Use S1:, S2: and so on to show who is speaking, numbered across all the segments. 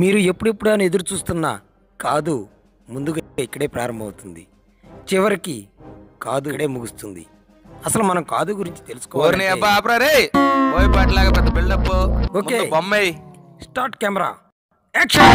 S1: మీరు ఎప్పుడెప్పుడు అని ఎదురు చూస్తున్నా కాదు ముందుగా ఇక్కడే ప్రారంభమవుతుంది, చివరికి కాదు ఇక్కడే ముగుస్తుంది. అసలు మనం కాదు గురించి తెలుసుకోవాలి. Okay, start camera action.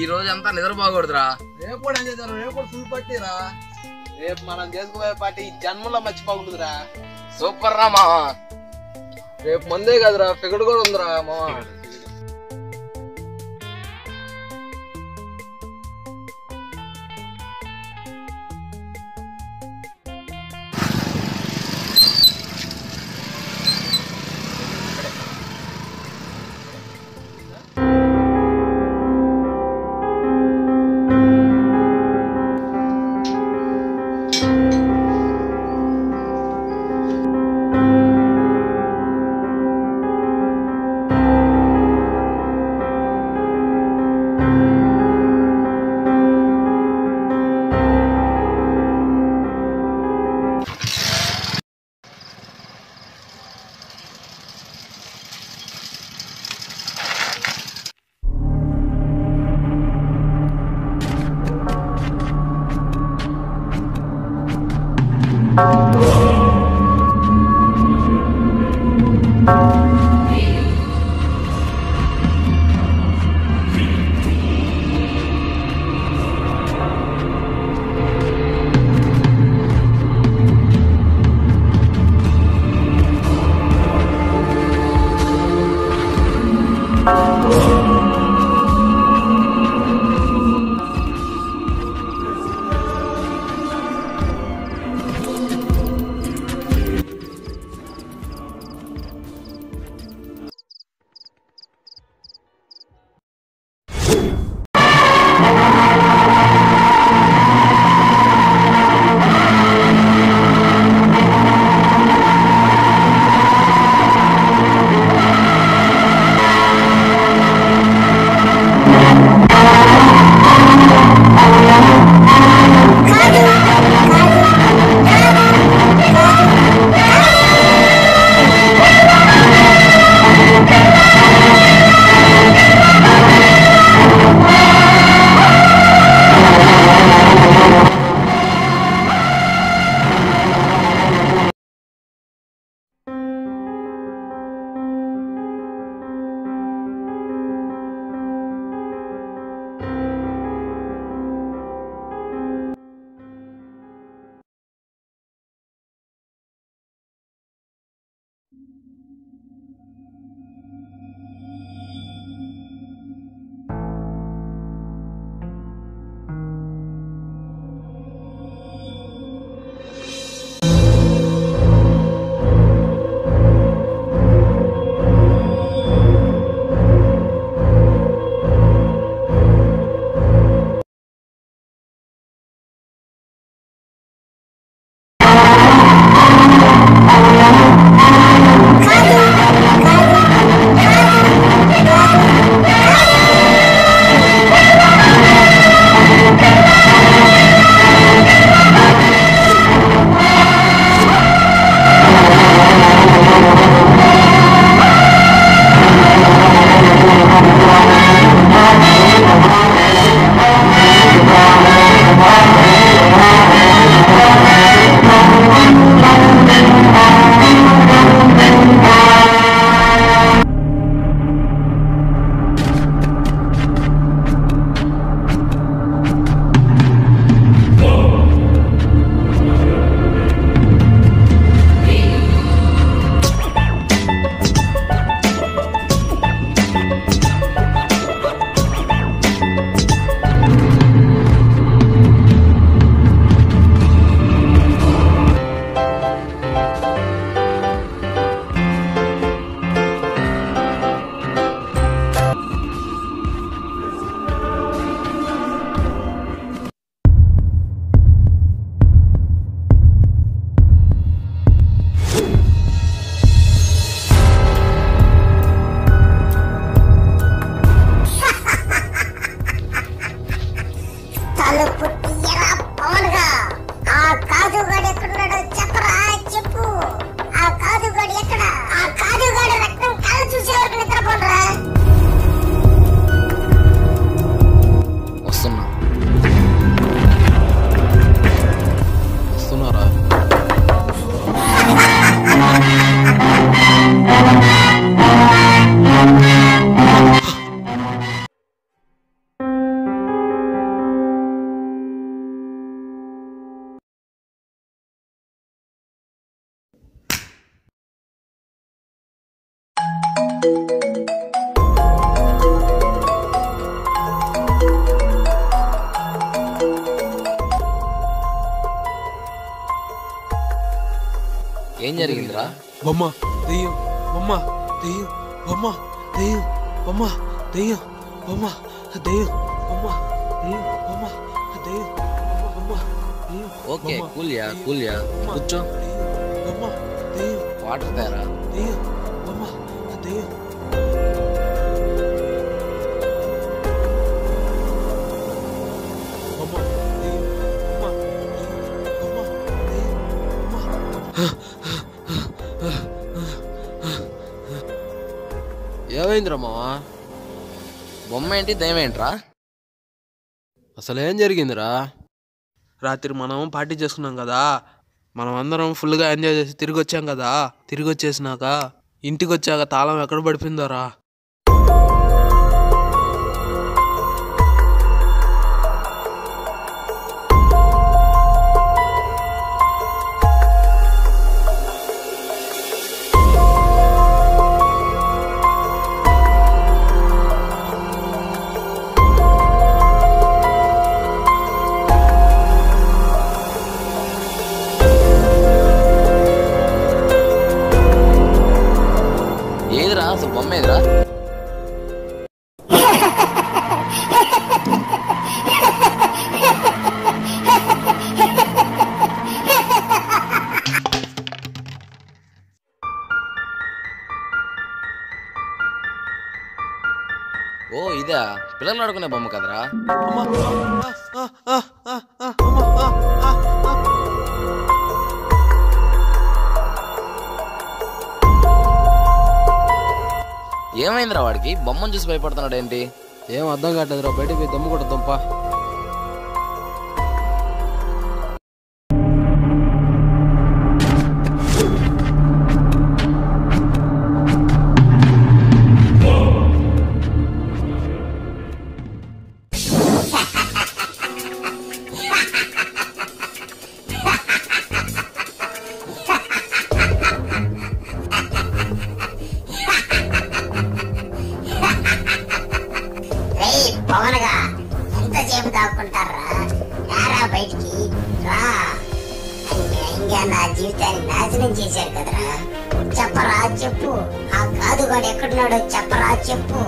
S2: ఈ రోజు అంతా నిద్ర బాగూడదురా.
S3: రేపు కూడా ఎంజాయ్ చేద్దాం. రేపు కూడా ఫుల్ పార్టీరా. రేపు మనం చేసుకోబోయే పార్టీ జన్మలో మర్చిపోకూడదురా.
S2: సూపర్ రా మావా.
S3: రేపు మందే కదరా, ఫిగర్ కూడా ఉందిరా మావా.
S2: ఏం జరిగిందిరా?
S3: బొమ్మ దెయ్యం, బొమ్మ దెయ్యం, బొమ్మ దెయ్యం, బొమ్మ దెయ్యం, బొమ్మ దెయ్యం, బొమ్మ దెయ్యం, బొమ్మ దెయ్యం, బొమ్మ దెయ్యం.
S2: ఓకే కూల్యా కూర్చో.
S3: బొమ్మ దెయ్యం,
S2: వాటర్ తేరా.
S3: దెయ్యం, బొమ్మ దెయ్యం. ఏమైందిరా మావా?
S2: బొమ్మ ఏంటి దయ్యం ఏంట్రా?
S3: అసలు ఏం జరిగిందిరా? రాత్రి మనం పార్టీ చేసుకున్నాం కదా, మనం అందరం ఫుల్గా ఎంజాయ్ చేసి తిరిగి వచ్చాం కదా. తిరిగి వచ్చేసినాక ఇంటికి వచ్చాక తాళం ఎక్కడ పడిపోయిందోరా?
S2: ఏదిరా అసలు బొమ్మ ఏదిరా? ఓ ఇదా, పిల్లలు ఆడుకునే బొమ్మ కదరా? ఏమైందిరా వాడికి? బొమ్మను చూసి భయపడుతున్నాడు ఏంటి?
S3: ఏం అర్థం కావట్లేదురా, బయటకు పోయి దమ్ము కొట్టద్దాంపా.
S4: పవనగా ఎంతసేపు దాక్కుంటారా? రారా బయటికి రా. ఇంకా నా జీవితాన్ని నాశనం చేశారు కదరా. చెప్పరా చెప్పు, ఆ కాదుగాడు ఎక్కడున్నాడో చెప్పరా చెప్పు.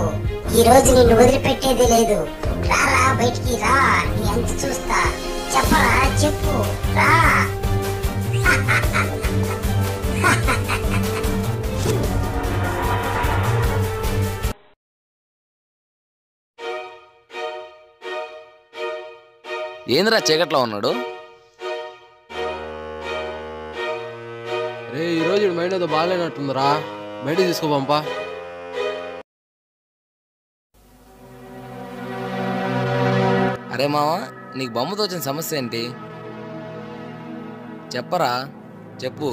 S4: ఈ రోజు నిన్ను వదిలిపెట్టేది లేదు. రారా బయటికి రా, నీ ఎంత చూస్తా. చెప్పరా చెప్పు రా.
S2: ఏందిరా చీకట్లో ఉన్నాడు?
S3: రే ఈరోజు మైండ్ ఏదో బాగాలేనట్టుందిరా, బయటకు తీసుకోపంపా.
S2: అరే మావా, నీకు బొమ్మతో వచ్చిన సమస్య ఏంటి? చెప్పరా చెప్పు.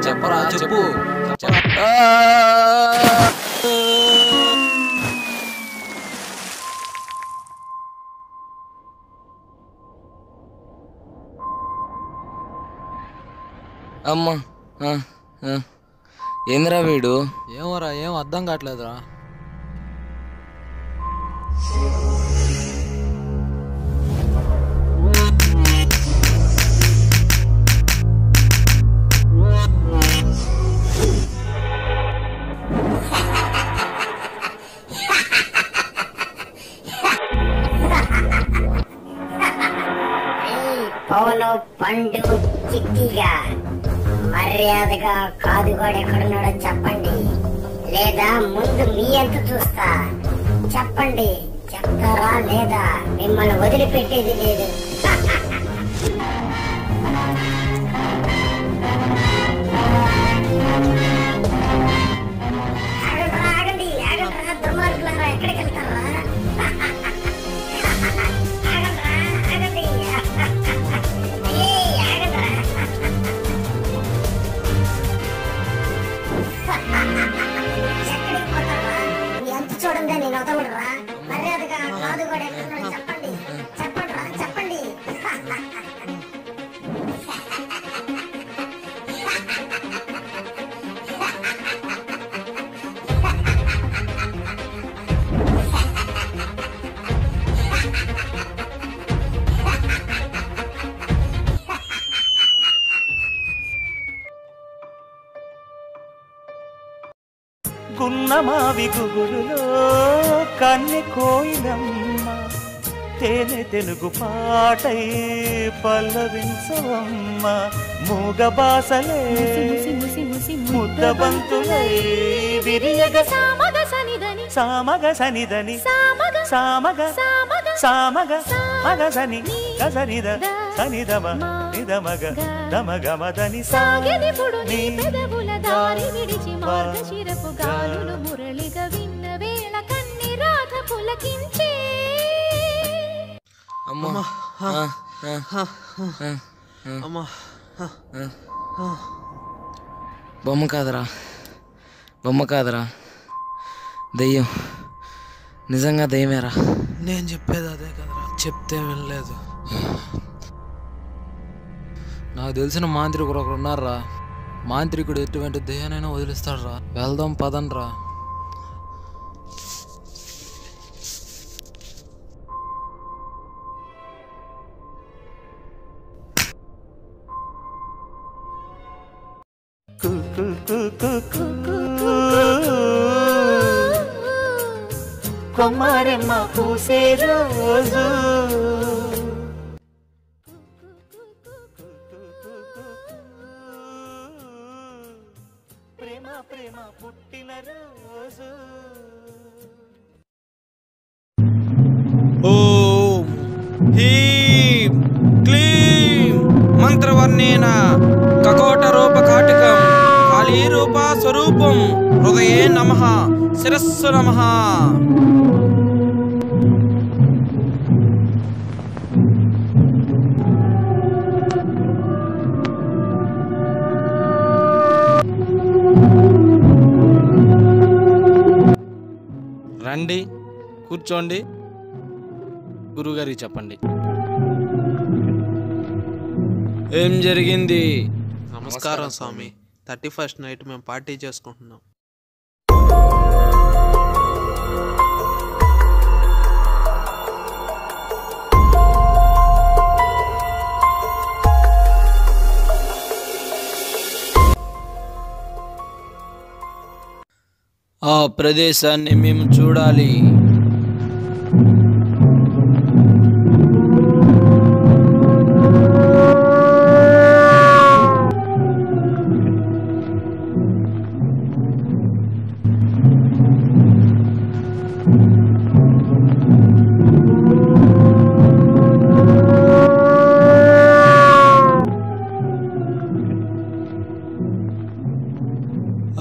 S2: చెప్పరా చెప్పు. అమ్మా ఏందిరా వీడు?
S3: ఏమోరా, ఏం అర్థం కావట్లేదురా.
S4: పవను పండు చిట్టిగా మర్యాదగా కాదుగాడు ఎక్కడున్నాడో చెప్పండి, లేదా ముందు మీ ఎంత చూస్తా. చెప్పండి, చెప్తారా లేదా మిమ్మల్ని వదిలిపెట్టేది లేదు. ఆగండి ఆగండి దుర్మార్గులారా, ఎక్కడికి వెళ్తారా? చూడండి, నేను వదలరా. మర్యాదగా కాదు కూడా ఎక్కడున్నాడో చెప్పండి. చెప్పండి రా చెప్పండి.
S5: కున్న మావి గుగురులో కన్నె కోయిలమ్మ తేనె తెలుగు పాటై పల్లవించవమ్మ మూగ బాసలే ముద్ద బంతులై విరియగ సామగ సనిదని సామగ సామగ మగసని గసనిద సనిదమ నిదమగ దమగమదని సాగెదిపుడు నీ పెదవుల దారి విడిచి మార్గశిరపు గాలులు మురళిగా విన్న వేళ కన్ని రాధ పులకించే.
S2: అమ్మా
S3: అమ్మా
S2: బొమ్మ కాదురా దెయ్యం, నిజంగా దెయ్యమేరా.
S3: నేను చెప్పేది అదే కదరా, చెప్తే వినలేదు.
S2: నాకు తెలిసిన మాంత్రికుడు ఒకరు ఉన్నారా, మాంత్రికుడు ఎటువంటి దెయ్యానైనా వదిలిస్తాడురా. వెళ్దాం పదండ్రా.
S5: కొమ్మారెమ్మ పూసే రోజు ప్రేమ ప్రేమ పుట్టిన రోజు.
S1: ఓం హ్రీం క్లీం మంత్రవర్ణేన కకోట రూపకాటికం కాళీ రూపా స్వరూపం హృదయే నమః శిరస్సు నమః.
S6: రండి, కూర్చోండి. గురుగారికి చెప్పండి
S1: ఏం జరిగింది.
S3: నమస్కారం స్వామి. 31st నైట్ మేము పార్టీ చేసుకుంటున్నాం.
S1: ఆ ప్రదేశాన్ని మేము చూడాలి.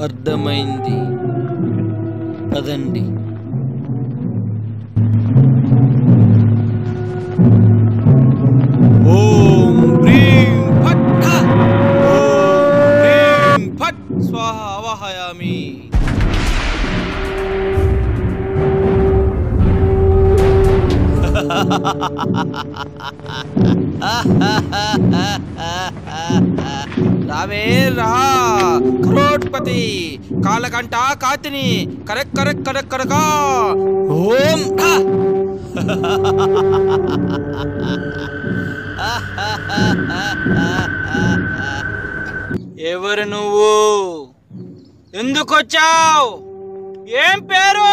S1: అర్థమైంది, పదండి. ఓం హ్రీం ఫట్ ఓం హ్రీం ఫట్ స్వాహ ఆవాహయామి. రావే రా కరోడ్పతి కాలకంట కాతిని కరెక్ కరెక్ కరెక్ కరకా. ఓం ఎవరు నువ్వు, ఎందుకు వచ్చావు, ఏం పేరు?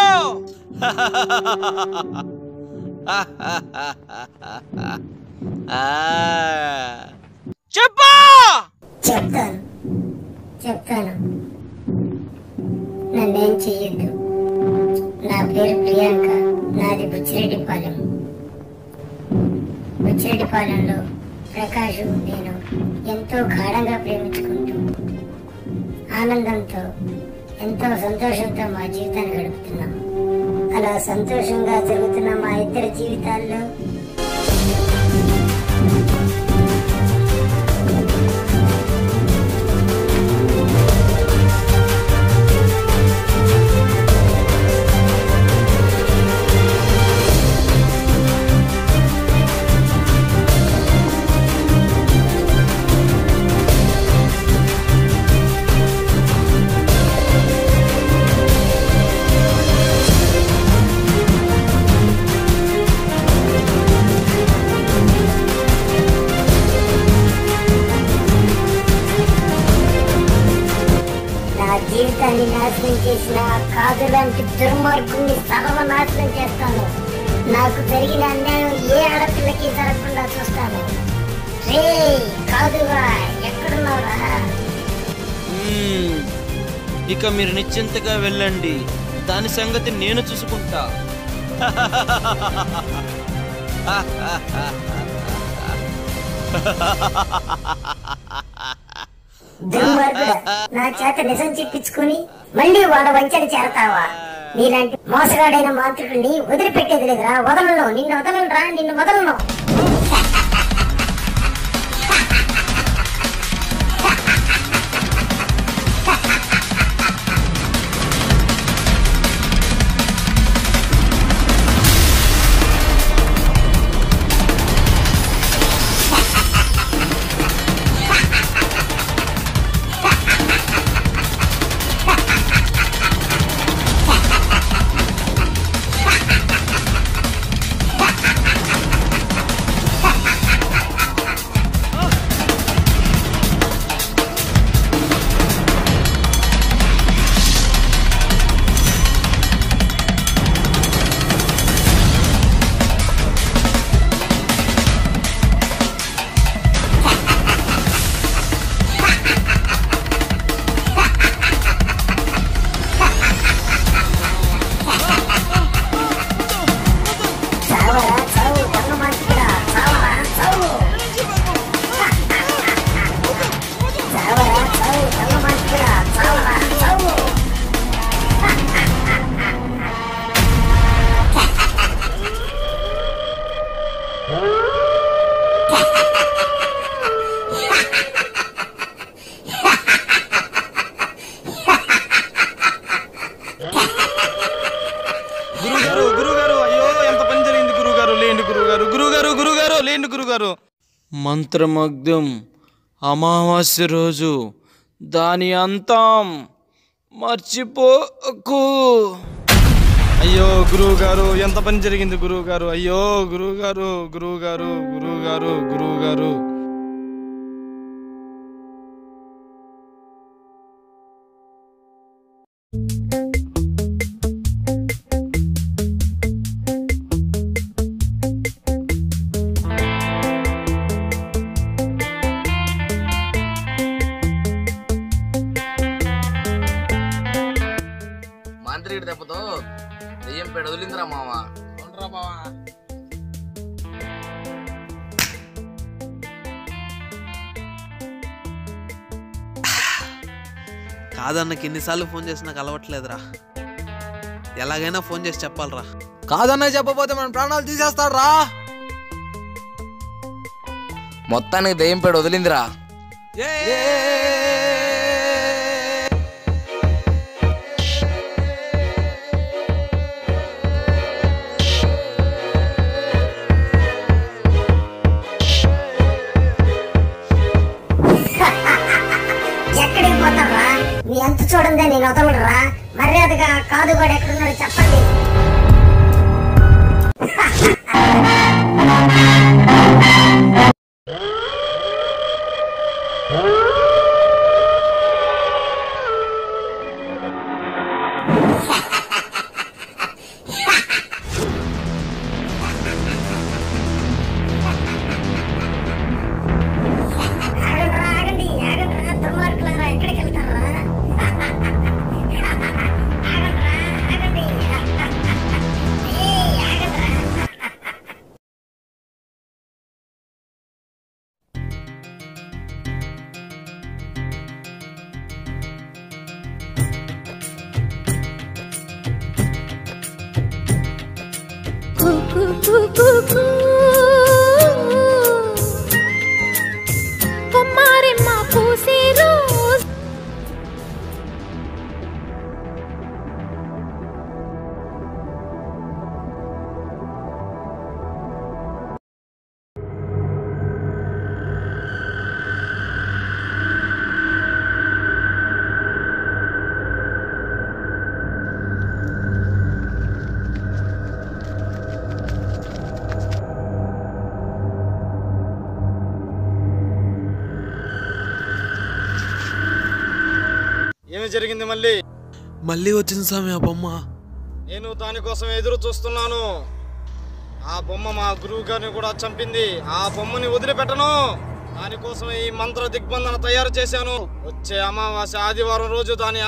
S1: చెప్పా.
S4: చెప్తాను నన్నేం చెయ్యొద్దు. నా పేరు ప్రియాంక, నాది బుచ్చిరెడ్డిపాలెం. బుచ్చిరెడ్డిపాలెంలో ప్రకాష్ నేను ఎంతో గాఢంగా ప్రేమించుకుంటూ ఆనందంతో ఎంతో సంతోషంతో మా జీవితాన్ని గడుపుతున్నాం. అలా సంతోషంగా జరుగుతున్న మా ఇద్దరి జీవితాల్లో నాశనం చేసిన కాదు లాంటి దుర్మార్గుణ్ణి సర్వనాశనం చేస్తాను. నాకు జరిగిన అన్యాయం ఏ ఆడపిల్లకి జరగకుండా చూస్తాను. రే కాదుగా ఎక్కడున్నావురా?
S7: ఇక మీరు నిశ్చింతగా వెళ్ళండి, దాని సంగతి నేను చూసుకుంటా.
S4: దుర్మార్గుడా, నా చేత నిజం చెప్పించుకుని మళ్ళీ వాళ్ళ వంచన చేరతావా? నీలాంటి మోసగాడైన మాంత్రికుడిని వదిలిపెట్టేది లేదురా. వదలను, నిన్ను వదలనురా, నిన్ను వదలను.
S7: మంత్రమగ్ధం అమావాస్య రోజు దాని అంతం మర్చిపోకు.
S6: అయ్యో గురువు గారు, ఎంత పని జరిగింది గురువు గారు? అయ్యో గురువు గారు, గురువు గారు, గురువు గారు, గురువు గారు.
S2: మాంత్రికుడి దెబ్బతో దెయ్యం పేడ వదిలిందిరా మావా.
S6: అవునరా బావా.
S3: కాదన్నకి ఎన్నిసార్లు ఫోన్ చేసి నాకు అలవట్లేదురా. ఎలాగైనా ఫోన్ చేసి చెప్పాలరా.
S2: కాదన్నయ్య చెప్పబోతే మన ప్రాణాలు తీసేస్తాడు రా. మొత్తానికి దెయ్యం పేడ వదిలిందిరా.
S4: ఎక్కడికి పోతావా? మీ ఎంత చూడండి, నేను వదలరా. మర్యాదగా కాదు కూడా ఎక్కడున్నాడు చెప్పండి. ఆగండి, ఆగండి దుర్మార్గులారా, ఎక్కడికి వెళ్తారా? ఆగండి. ఆగండి.
S6: ఏమి జరిగింది మళ్ళీ?
S3: మళ్ళీ వచ్చింది స్వామి ఆ బొమ్మ.
S6: నేను దానికోసం ఎదురు చూస్తున్నాను. ఆ బొమ్మ మా గురువు గారిని కూడా చంపింది. ఆ బొమ్మని వదిలిపెట్టను. దానికోసం ఈ మంత్ర దిగ్బంధన తయారు చేశాను. వచ్చే అమావాస్య ఆదివారం రోజు దాని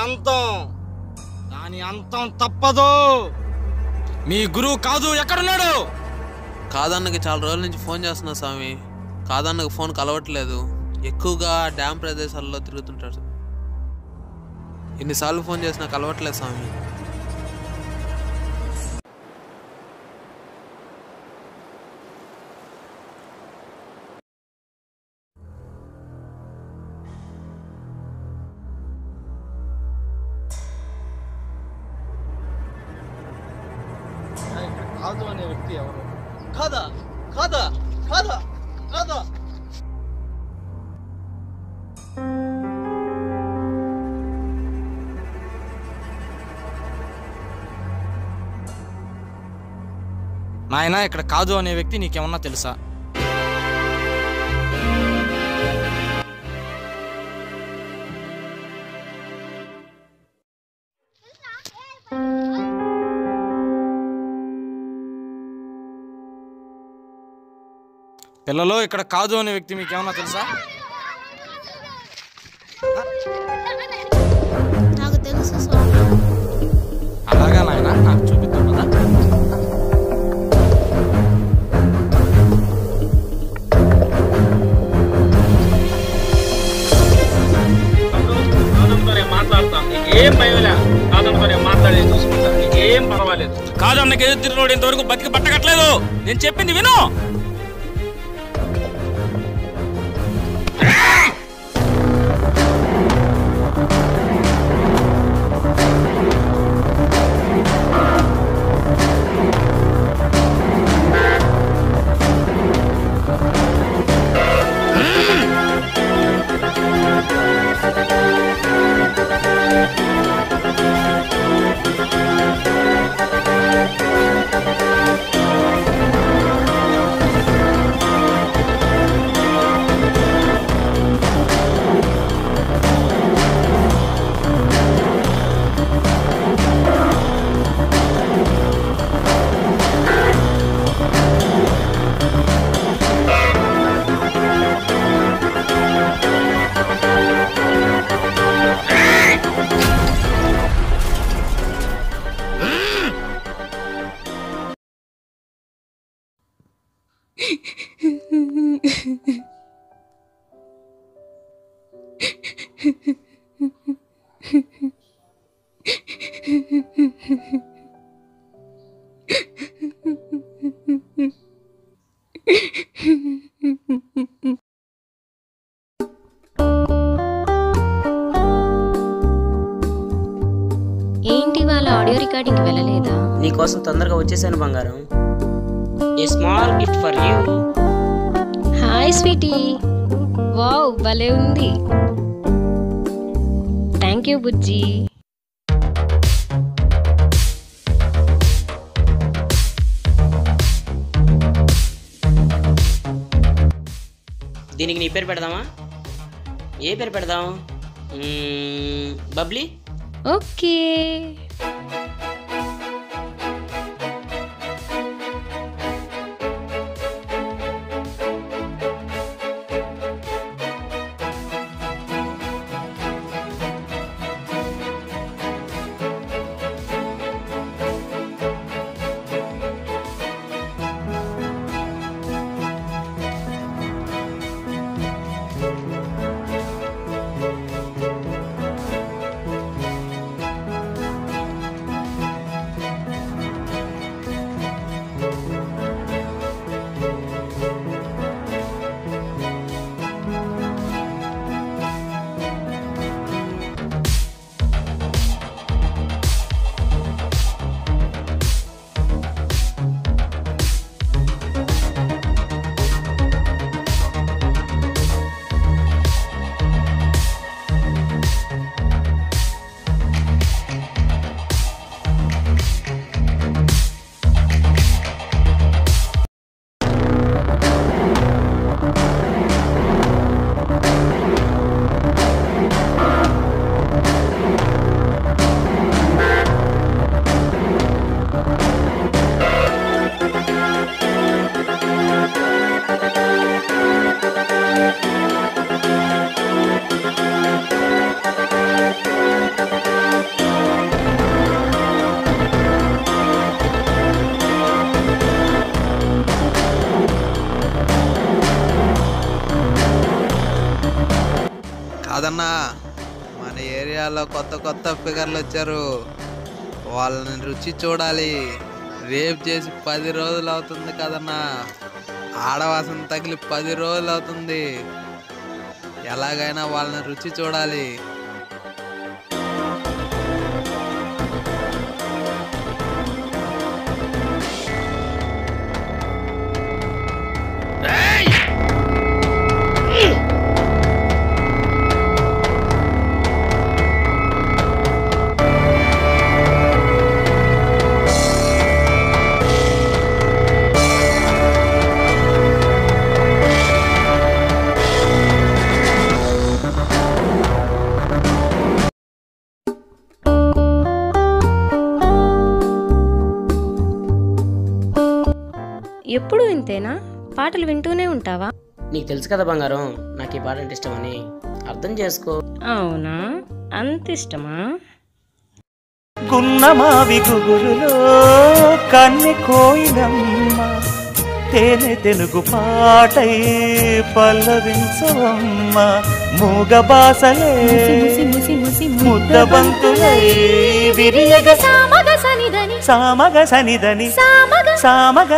S6: అంతం తప్పదు. మీ గురువు కాదు ఎక్కడున్నాడు?
S3: కాదన్నకి చాలా రోజుల నుంచి ఫోన్ చేస్తున్నా స్వామి. కాదన్నకి ఫోన్ కలవట్లేదు. ఎక్కువగా డ్యామ్ ప్రదేశాల్లో తిరుగుతుంటాడు. ఎన్నిసార్లు ఫోన్ చేసినా కలవట్లేదు స్వామి.
S6: కాదు అనే వ్యక్తి ఎవరు? కాదా కాదా కాదా కాదా? నాయనా, ఇక్కడ కాదు అనే వ్యక్తి నీకేమన్నా తెలుసా? పిల్లలు, ఇక్కడ కాదు అనే వ్యక్తి మీకేమన్నా తెలుసా?
S8: నాకు తెలుసు.
S6: అలాగా నాయనా, నాకు చూపిద్దాం కదా.
S7: కాదు అన్నకి ఎదురు తిరిగినోడు ఇంతవరకు బతికి పట్టకట్లేదు. నేను చెప్పింది విను.
S8: ఏంటి వాళ్ళ ఆడియో రికార్డింగ్ వెళ్ళలేదా?
S9: నీకోసం తొందరగా వచ్చేసాను బంగారం. A small gift for you.
S8: Hi sweetie. Wow, భలే ఉంది. థ్యాంక్ యూ బుజ్జి.
S9: దీనికి నీ పేరు పెడదామా? ఏ పేరు పెడదాం? బబ్లీ.
S8: ఓకే.
S3: కాదన్నా, మన ఏరియాలో కొత్త కొత్త ఫిగర్లు వచ్చారు, వాళ్ళని రుచి చూడాలి. రేప్ చేసి 10 రోజులు అవుతుంది కదన్నా, ఆడవాసన తగిలి 10 రోజులు అవుతుంది. ఎలాగైనా వాళ్ళని రుచి చూడాలి.
S8: ఎప్పుడు ఇంతేనా? పాటలు వింటూనే ఉంటావా?
S9: నీకు తెలుసు కదా బంగారం, నాకు ఈ పాట అంటే ఇష్టమని. అర్థం చేసుకో.
S8: అవునా, అంత ఇష్టమా?
S5: గున్నమావి గుగురులో కన్నె కోయిలమ్మ తేనె తెలుగు పాటై పల్లవించవమ్మ. మూగ బాసలే ముద్ద బంతులై విరియగ సామగ సనిదని సామగ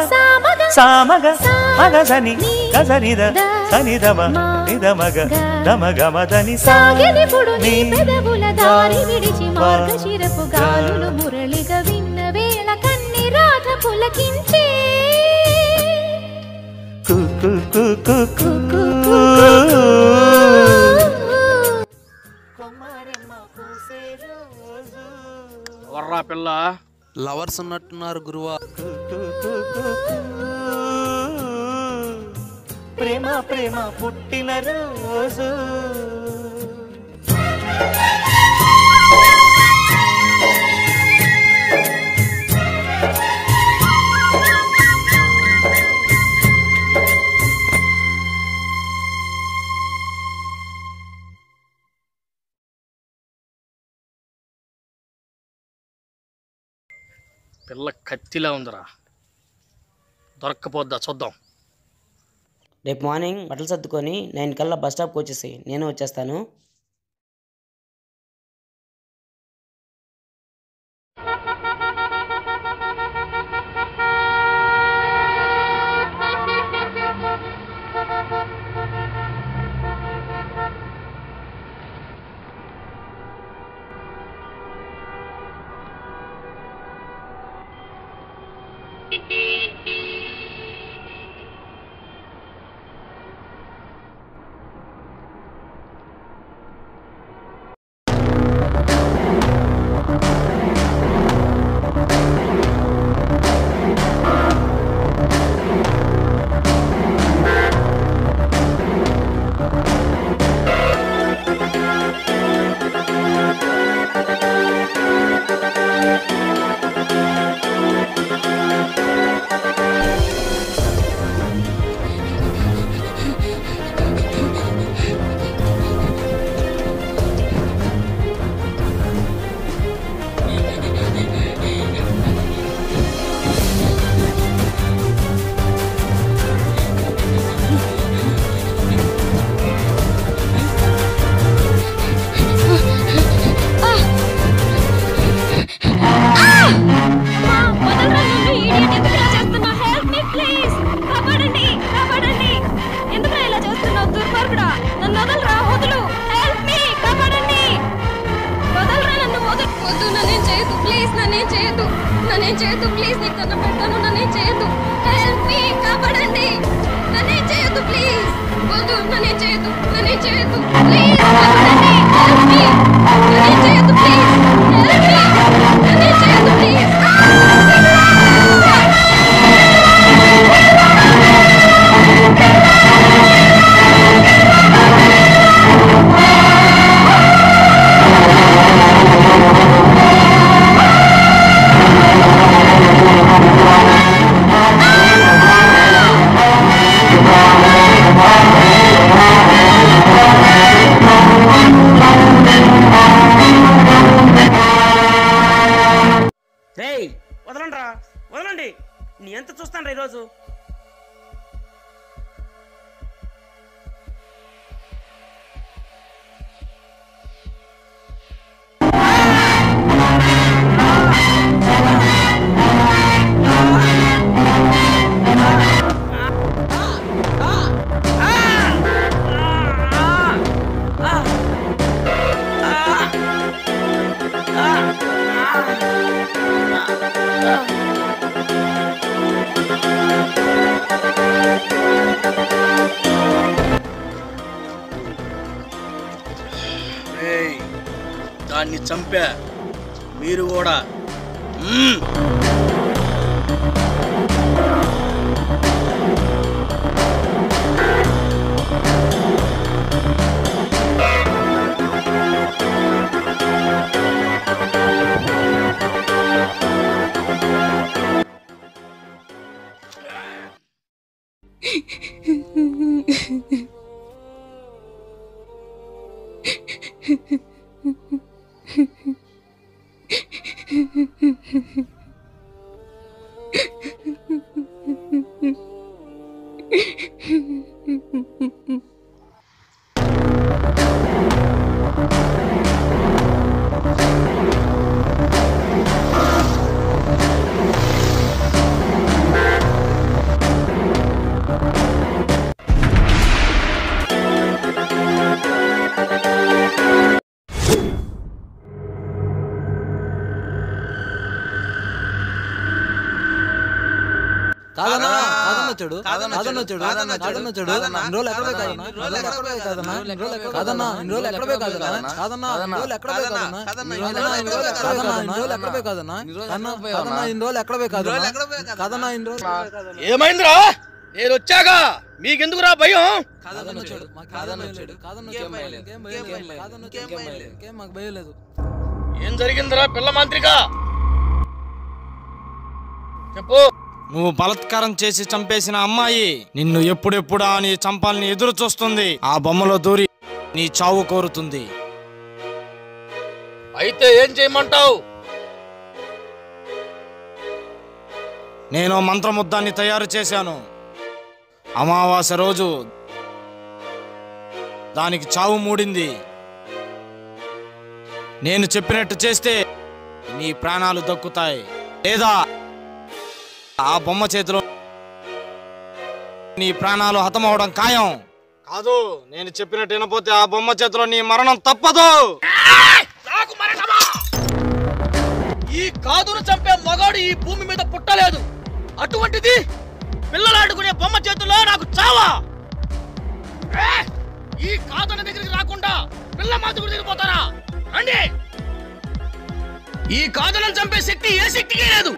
S5: మగ సని గజనిద సనిదమ నిదమగ దమగమదని
S10: సాగినిపుడు నీ పెదవుల దారి విడిచి మార్గశిరపు గాలులు మురళిగా విన్న వేళ కన్ని రాధ పులకించే.
S3: వర్రా పిల్ల, లవర్స్ ఉన్నట్టున్నారు గురువా.
S5: ప్రేమ ప్రేమ పుట్టిన రోజు
S11: పిల్ల కత్తిలా ఉందిరా, దొరక్కపోద్దా చూద్దాం.
S9: రేపు మార్నింగ్ బట్టలు సర్దుకొని 9 కల్లా బస్ స్టాప్కి వచ్చేసి నేను వచ్చేస్తాను. వదలండి, నీ ఎంత చూస్తాను ఈరోజు.
S11: దాన్ని చంపా మీరు కూడా ఏమైందిరా నేను వచ్చాగా మీకెందుకురా భయం ఏం జరిగిందిరా పిల్ల మాంత్రిక చెప్పు
S6: నువ్వు బలత్కారం చేసి చంపేసిన అమ్మాయి నిన్ను ఎప్పుడెప్పుడా అని చంపాలని ఎదురు చూస్తుంది. ఆ బొమ్మలో దూరి నీ చావు కోరుతుంది.
S11: అయితే ఏం చేయమంటావు?
S6: నేను మంత్రముద్దాన్ని తయారు చేశాను. అమావాస్య రోజు దానికి చావు మూడింది. నేను చెప్పినట్టు చేస్తే నీ ప్రాణాలు దక్కుతాయి, లేదా ఆ బొమ్మ చేతిలో నీ ప్రాణాలు హతమవడం ఖాయం. కాదు, నేను చెప్పినట్టు వినపోతే ఆ బొమ్మ చేతిలో నీ మరణం తప్పదు.
S11: ఈ కాదును చంపే మగాడు ఈ భూమి మీద పుట్టలేదు. అటువంటిది పిల్లలు ఆడుకునే బొమ్మ చేతుల్లో నాకు చావా? ఈ కాదున దగ్గరికి రాకుండా పిల్ల మాతుకు దిగిపోతారా? రండి. ఈ కాదులను చంపే శక్తి ఏ శక్తికి లేదు.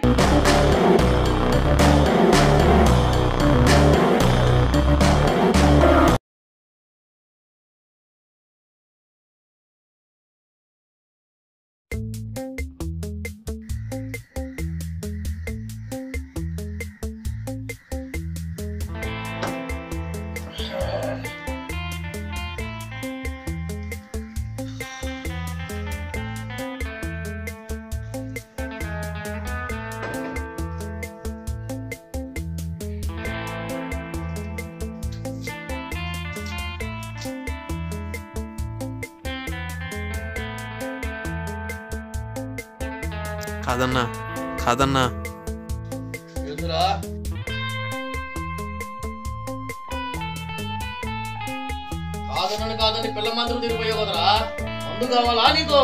S3: కాదన్నా కాదన్నా
S11: కాదనని కాదని పిల్ల మాత్రం తిరిగిపోయే కదరా. మందు కావాలా నీకు?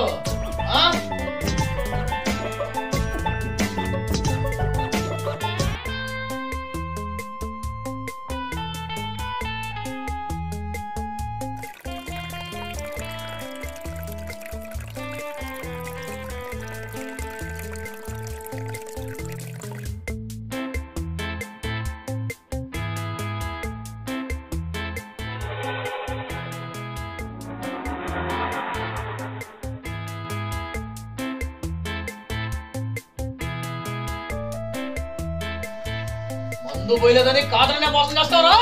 S11: మందు పోయలేదని కాదనే మోసం చేస్తావరా?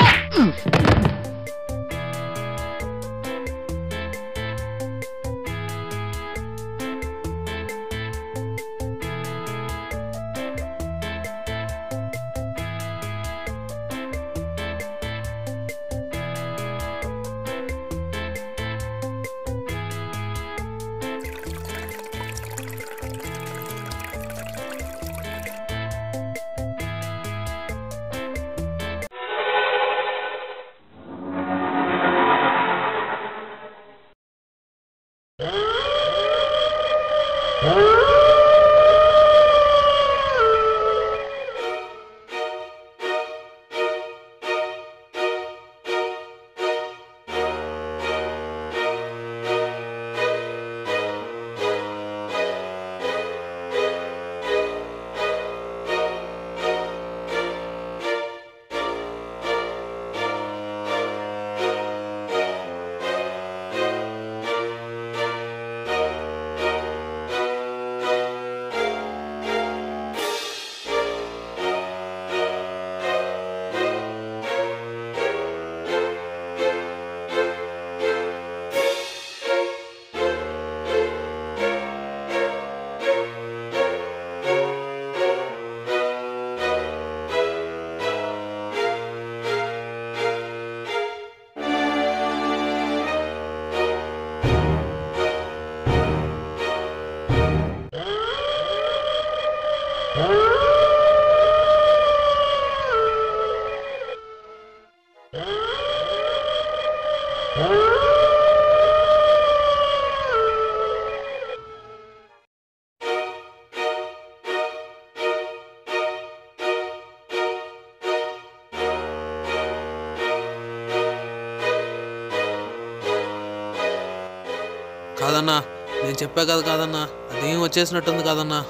S3: కాదన్నా, నేను చెప్పా కదా కాదన్నా, అదేం వచ్చేసినట్టుంది కాదన్నా.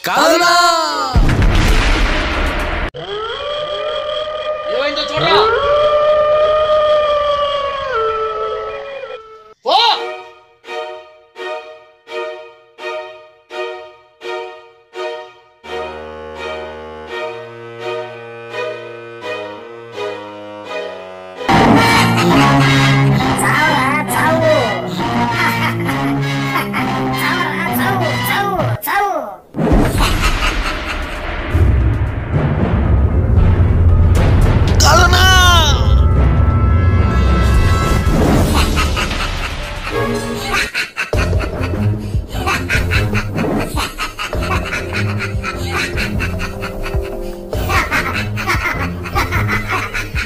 S11: కాదన్నా ఏమైందో చూడరా. పో.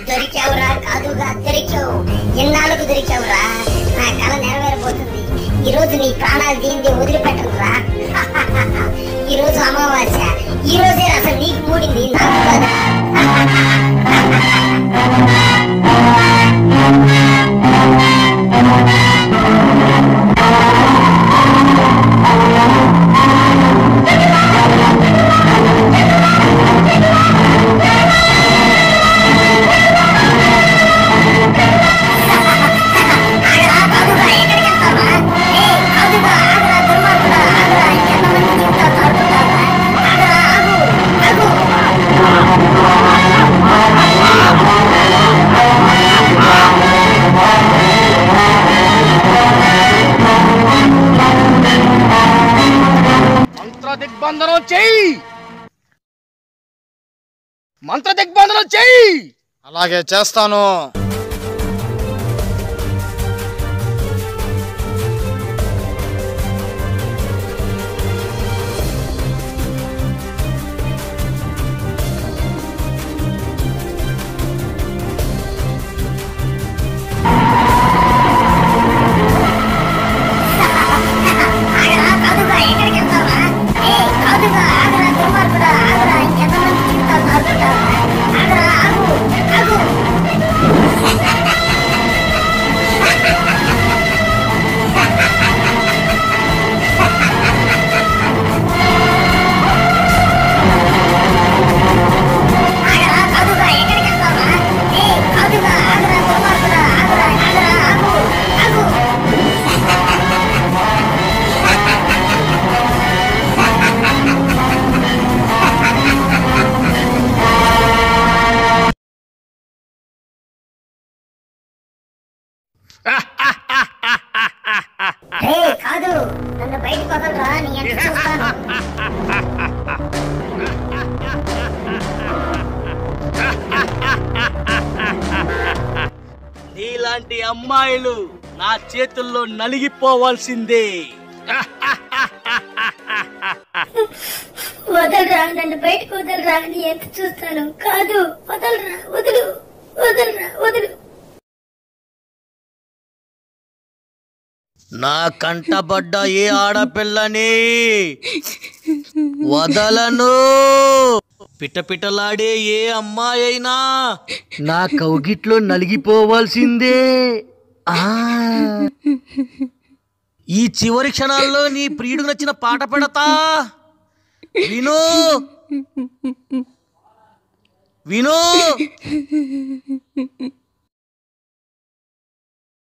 S4: దొరికావురా కాదుగా దొరికావు. ఎన్నాళ్ళకు దొరికావురా. నా కళ నెరవేరబోతుంది. ఈ రోజు నీ ప్రాణాలు దీన్ని వదిలిపెట్టనురా. ఈ రోజు అమావాస్య. ఈ రోజే అసలు నీకు మూడింది నాకు కదా.
S11: దిగ్బంధనం చెయ్యి. మంత్ర దిగ్బంధనం చెయ్యి.
S6: అలాగే చేస్తాను.
S4: కాదు, నన్ను బయటకు వదలరా. నీ ఎంత చూస్తాను.
S11: నీలాంటి అమ్మాయిలు నా చేతుల్లో నలిగిపోవాల్సిందే.
S4: వదలరా, నన్ను బయటకు వదలరా. నీ ఎంత చూస్తాను. కాదు, వదలరా. వదులు, వదలరా, వదులు.
S11: నా కంటబడ్డ ఏ ఆడపిల్లని వదలను. పిటపిటలాడే ఏ అమ్మాయి అయినా నా కౌగిట్లో నలిగిపోవాల్సిందే. ఈ చివరి క్షణాల్లో నీ ప్రియుడికి నచ్చిన పాట పెడతా. విను విను.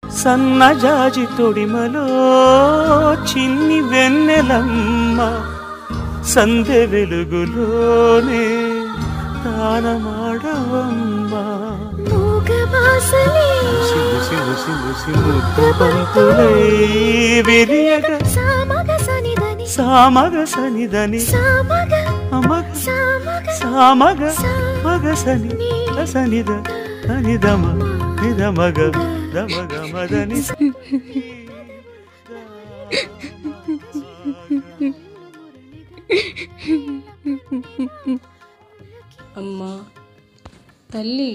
S5: సన్నజాజి తొడిమలో చిన్ని వెన్నెలమ్మ సందె వెలుగులోనే తానమాడవమ్మ. ముసి ముసి ముసి ముద్దు బంతులై విరియగ సామగ సనిదని అమగ సామగ మగ సని సనిద సనిదమ నిదమగ దమగ మదని.
S8: అమ్మా, తల్లి,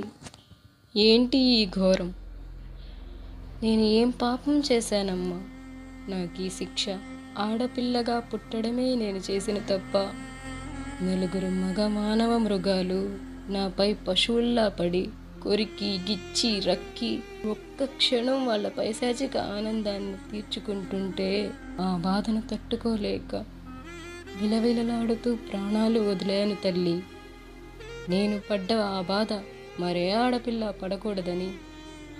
S8: ఏంటి ఈ ఘోరం? నేను ఏం పాపం చేశానమ్మా? నాకు ఈ శిక్ష. ఆడపిల్లగా పుట్టడమే నేను చేసిన తప్ప. నలుగురు మగ మానవ మృగాలు నాపై పశువుల్లా పడి కొరికి గిచ్చి రక్కి ఒక్క క్షణం వాళ్ళ పైశాచిక ఆనందాన్ని తీర్చుకుంటుంటే ఆ బాధను తట్టుకోలేక విలవిలలాడుతూ ప్రాణాలు వదిలాను తల్లి. నేను పడ్డ ఆ బాధ మరే ఆడపిల్ల పడకూడదని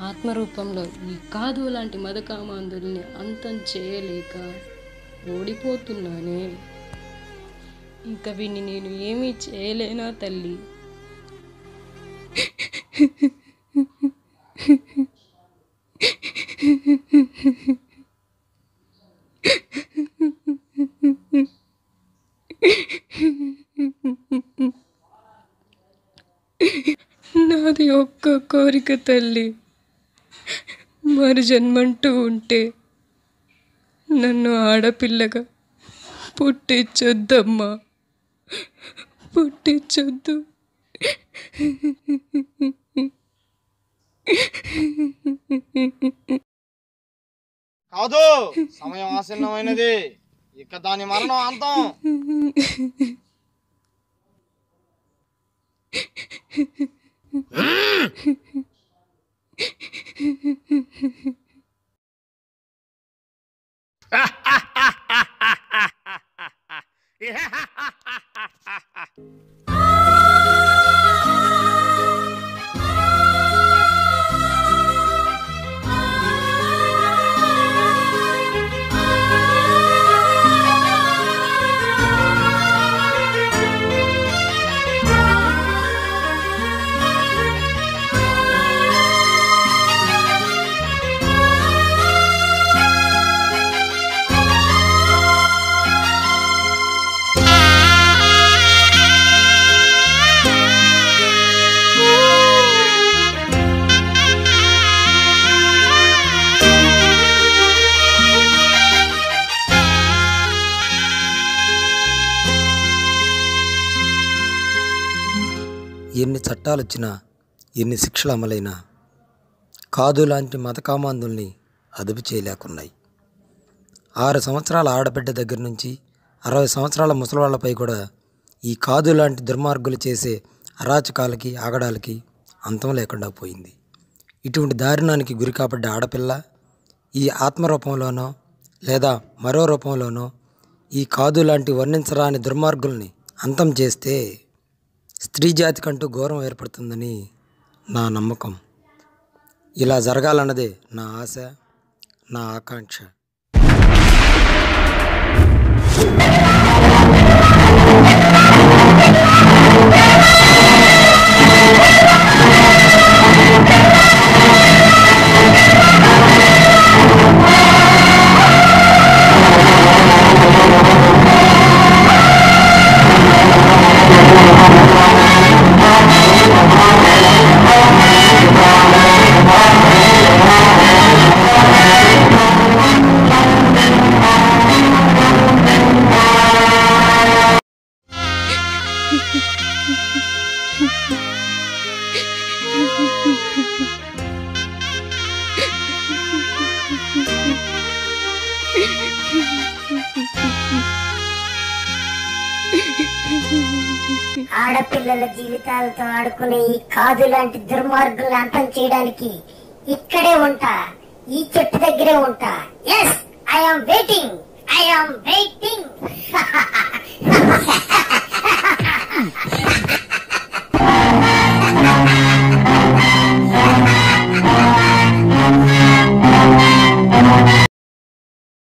S8: ఆత్మరూపంలో ఈ కాదు లాంటి మదకామాంధుల్ని అంతం చేయలేక ఓడిపోతున్నానే. ఇంకా వీణ్ణి నేను ఏమీ చేయలేనా తల్లి? నాది ఒక్క కోరిక తల్లి, మరి జన్మంటూ ఉంటే నన్ను ఆడపిల్లగా పుట్టించొద్దమ్మా, పుట్టించొద్దు.
S6: కాదు, సమయం ఆసన్నమైనది. ఇక దాని మరణం అంతం.
S1: ఎన్ని చట్టాలు వచ్చినా, ఎన్ని శిక్షలు అమలైనా కాదు లాంటి మతకామాంధుల్ని అదుపు చేయలేకున్నాయి. 6 సంవత్సరాల ఆడబిడ్డ దగ్గర నుంచి 60 సంవత్సరాల ముసలివాళ్లపై కూడా ఈ కాదు లాంటి దుర్మార్గులు చేసే అరాచకాలకి ఆగడాలకి అంతం లేకుండా పోయింది. ఇటువంటి దారుణానికి గురి కాబడ్డ ఆడపిల్ల ఈ ఆత్మరూపంలోనో లేదా మరో రూపంలోనో ఈ కాదు లాంటి వర్ణించరాని దుర్మార్గుల్ని అంతం చేస్తే స్త్రీ జాతికంటూ గౌరవం ఏర్పడుతుందని నా నమ్మకం. ఇలా జరగాలన్నదే నా ఆశ, నా ఆకాంక్ష.
S4: ఆడపిల్లల జీవితాలతో ఆడుకునే ఈ కాదు లాంటి దుర్మార్గుల్ని అంతం చేయడానికి ఇక్కడే ఉంటా, ఈ చెట్టు దగ్గరే ఉంటా. Yes, I am waiting.